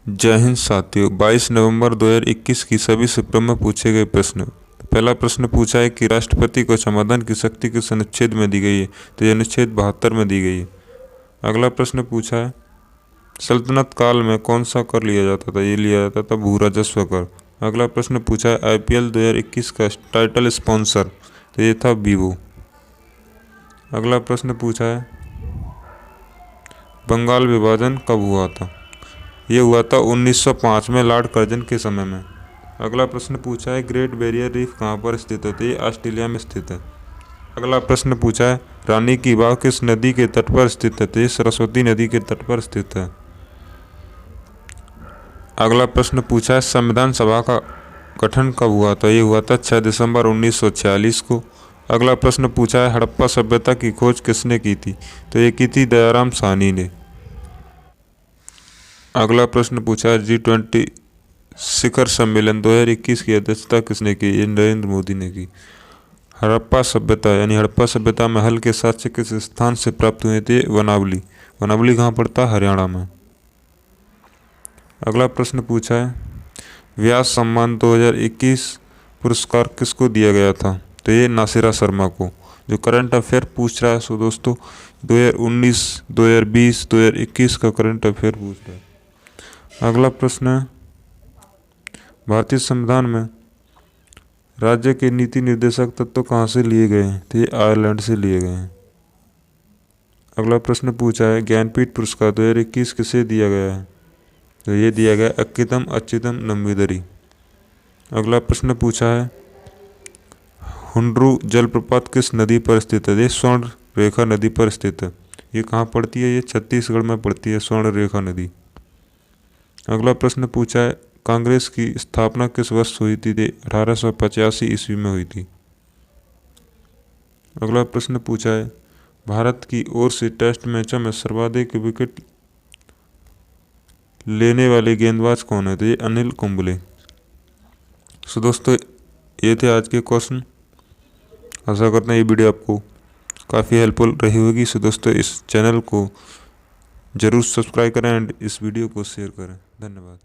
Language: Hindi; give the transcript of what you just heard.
जय हिंद साथियों। 22 नवंबर 2021 की सभी पेपर में पूछे गए प्रश्न। पहला प्रश्न पूछा है कि राष्ट्रपति को समाधान की शक्ति किस अनुच्छेद में दी गई है, तो यह अनुच्छेद 72 में दी गई है। अगला प्रश्न पूछा है सल्तनत काल में कौन सा कर लिया जाता था, ये लिया जाता था भू राजस्व कर। अगला प्रश्न पूछा है IPL 2021 का टाइटल स्पॉन्सर, तो ये था वीवो। अगला प्रश्न पूछा है बंगाल विभाजन कब हुआ था, ये हुआ था 1905 में लॉर्ड कर्जन के समय में। अगला प्रश्न पूछा है ग्रेट बैरियर रीफ कहाँ पर स्थित है, तो ये ऑस्ट्रेलिया में स्थित है। अगला प्रश्न पूछा है रानी की वाव किस नदी के तट पर स्थित है, तो ये सरस्वती नदी के तट पर स्थित है। अगला प्रश्न पूछा है संविधान सभा का गठन कब हुआ था, ये हुआ था 6 दिसंबर 1946 को। अगला प्रश्न पूछा है हड़प्पा सभ्यता की खोज किसने की थी, तो ये की थी दयाराम साहनी ने। अगला प्रश्न पूछा है G20 शिखर सम्मेलन 2021 की अध्यक्षता किसने की, ये नरेंद्र मोदी ने की। हड़प्पा सभ्यता यानी हड़प्पा सभ्यता महल के साक्ष्य किस स्थान से प्राप्त हुए थे, वनावली। वनावली कहाँ पड़ता है, हरियाणा में। अगला प्रश्न पूछा है व्यास सम्मान 2021 पुरस्कार किसको दिया गया था, तो ये नासिरा शर्मा को। जो करंट अफेयर पूछ रहा है सो दोस्तों 2019, 2020, 2021 का करंट अफेयर पूछ रहा है। अगला प्रश्न है भारतीय संविधान में राज्य के नीति निर्देशक तत्व कहाँ से लिए गए हैं, तो ये आयरलैंड से लिए गए हैं। अगला प्रश्न पूछा है ज्ञानपीठ पुरस्कार 2021 किसे दिया गया है, तो ये दिया गया अक्कितम अच्युतम नंबीदरी। अगला प्रश्न पूछा है हुंड्रू जलप्रपात किस नदी पर स्थित है, ये स्वर्ण रेखा नदी पर स्थित है। ये कहाँ पड़ती है, ये छत्तीसगढ़ में पड़ती है स्वर्ण रेखा नदी। अगला प्रश्न पूछा है कांग्रेस की स्थापना किस वर्ष हुई थी, 1885 ईस्वी में हुई थी। अगला प्रश्न पूछा है भारत की ओर से टेस्ट मैचों में सर्वाधिक विकेट लेने वाले गेंदबाज कौन है, तो ये अनिल कुंबले। सो दोस्तों ये थे आज के क्वेश्चन। आशा करते हैं ये वीडियो आपको काफ़ी हेल्पफुल रही होगी। सो दोस्तों इस चैनल को ज़रूर सब्सक्राइब करें एंड इस वीडियो को शेयर करें। धन्यवाद।